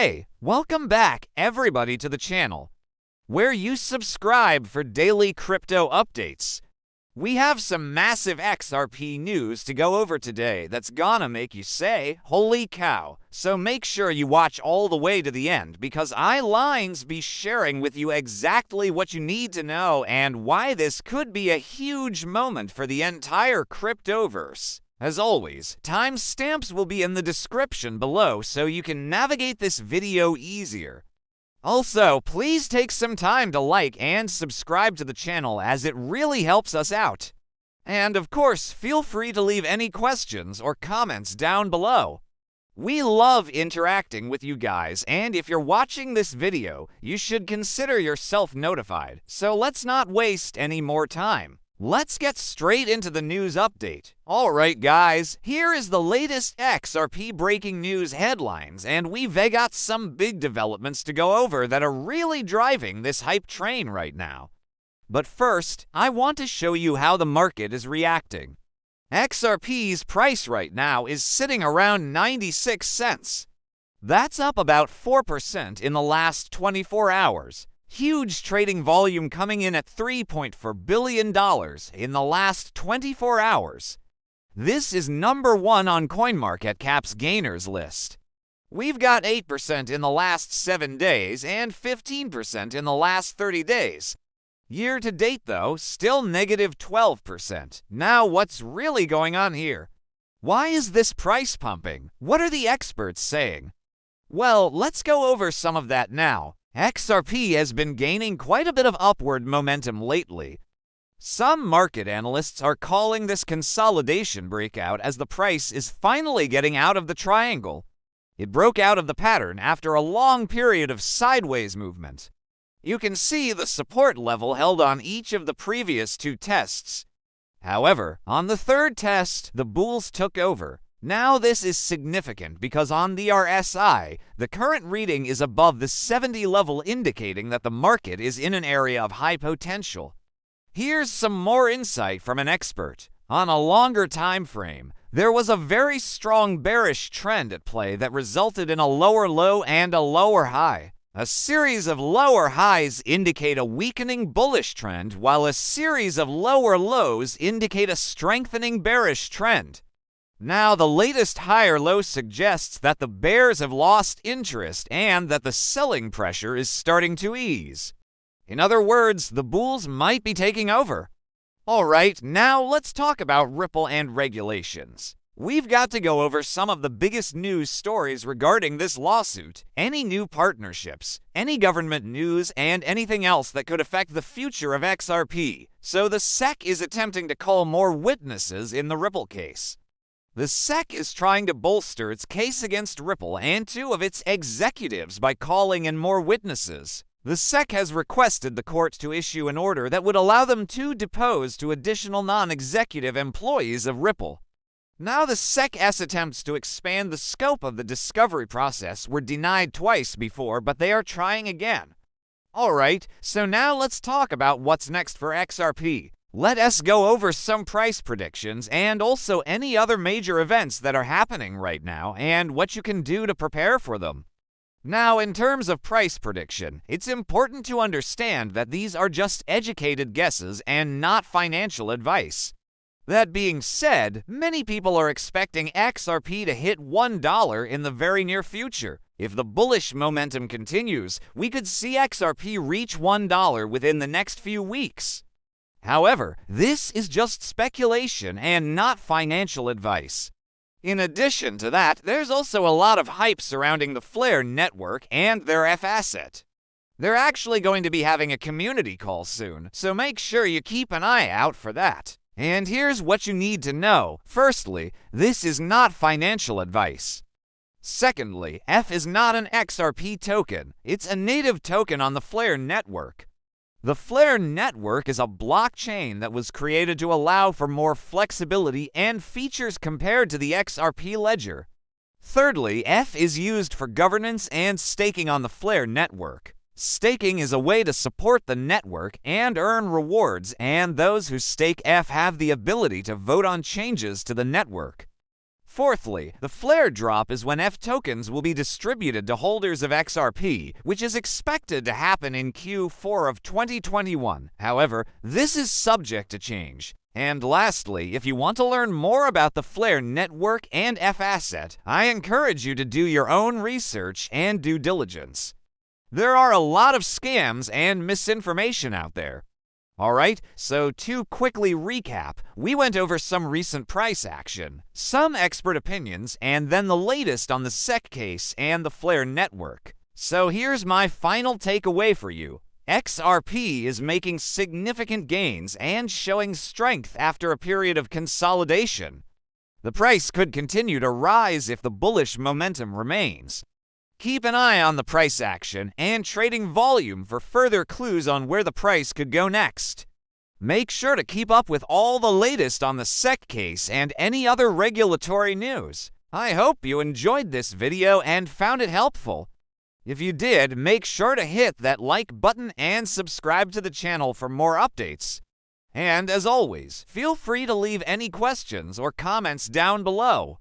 Hey, welcome back everybody to the channel, where you subscribe for daily crypto updates. We have some massive XRP news to go over today that's gonna make you say, holy cow. So make sure you watch all the way to the end because I'll be sharing with you exactly what you need to know and why this could be a huge moment for the entire cryptoverse. As always, timestamps will be in the description below so you can navigate this video easier. Also, please take some time to like and subscribe to the channel as it really helps us out. And of course, feel free to leave any questions or comments down below. We love interacting with you guys, and if you're watching this video, you should consider yourself notified. So let's not waste any more time. Let's get straight into the news update. Alright guys, here is the latest XRP breaking news headlines, and we've got some big developments to go over that are really driving this hype train right now. But first, I want to show you how the market is reacting. XRP's price right now is sitting around 96 cents. That's up about 4% in the last 24 hours. Huge trading volume coming in at $3.4 billion in the last 24 hours. This is number one on CoinMarketCap's gainers list. We've got 8% in the last 7 days and 15% in the last 30 days. Year to date, though, still negative 12%. Now, what's really going on here? Why is this price pumping? What are the experts saying? Well, let's go over some of that now. XRP has been gaining quite a bit of upward momentum lately. Some market analysts are calling this consolidation breakout as the price is finally getting out of the triangle. It broke out of the pattern after a long period of sideways movement. You can see the support level held on each of the previous 2 tests. However, on the 3rd test, the bulls took over. Now this is significant because on the RSI, the current reading is above the 70 level, indicating that the market is in an area of high potential. Here's some more insight from an expert. On a longer time frame, there was a very strong bearish trend at play that resulted in a lower low and a lower high. A series of lower highs indicate a weakening bullish trend, while a series of lower lows indicate a strengthening bearish trend. Now, the latest higher low suggests that the bears have lost interest and that the selling pressure is starting to ease. In other words, the bulls might be taking over. Alright, now let's talk about Ripple and regulations. We've got to go over some of the biggest news stories regarding this lawsuit, any new partnerships, any government news, and anything else that could affect the future of XRP. So the SEC is attempting to call more witnesses in the Ripple case. The SEC is trying to bolster its case against Ripple and 2 of its executives by calling in more witnesses. The SEC has requested the court to issue an order that would allow them to depose 2 additional non-executive employees of Ripple. Now, the SEC's attempts to expand the scope of the discovery process were denied twice before, but they are trying again. Alright, so now let's talk about what's next for XRP. Let us go over some price predictions and also any other major events that are happening right now and what you can do to prepare for them. Now, in terms of price prediction, it's important to understand that these are just educated guesses and not financial advice. That being said, many people are expecting XRP to hit $1 in the very near future. If the bullish momentum continues, we could see XRP reach $1 within the next few weeks. However, this is just speculation and not financial advice. In addition to that, there's also a lot of hype surrounding the Flare network and their F asset. They're actually going to be having a community call soon, so make sure you keep an eye out for that. And here's what you need to know. Firstly, this is not financial advice. Secondly, F is not an XRP token. It's a native token on the Flare network. The Flare network is a blockchain that was created to allow for more flexibility and features compared to the XRP ledger. Thirdly, F is used for governance and staking on the Flare network. Staking is a way to support the network and earn rewards, and those who stake F have the ability to vote on changes to the network. Fourthly, the flare drop is when F tokens will be distributed to holders of XRP, which is expected to happen in Q4 of 2021. However, this is subject to change. And lastly, if you want to learn more about the Flare network and F asset, I encourage you to do your own research and due diligence. There are a lot of scams and misinformation out there. Alright, so to quickly recap, we went over some recent price action, some expert opinions, and then the latest on the SEC case and the Flare network. So here's my final takeaway for you. XRP is making significant gains and showing strength after a period of consolidation. The price could continue to rise if the bullish momentum remains. Keep an eye on the price action and trading volume for further clues on where the price could go next. Make sure to keep up with all the latest on the SEC case and any other regulatory news. I hope you enjoyed this video and found it helpful. If you did, make sure to hit that like button and subscribe to the channel for more updates. And as always, feel free to leave any questions or comments down below.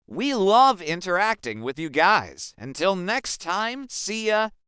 We love interacting with you guys. Until next time, see ya.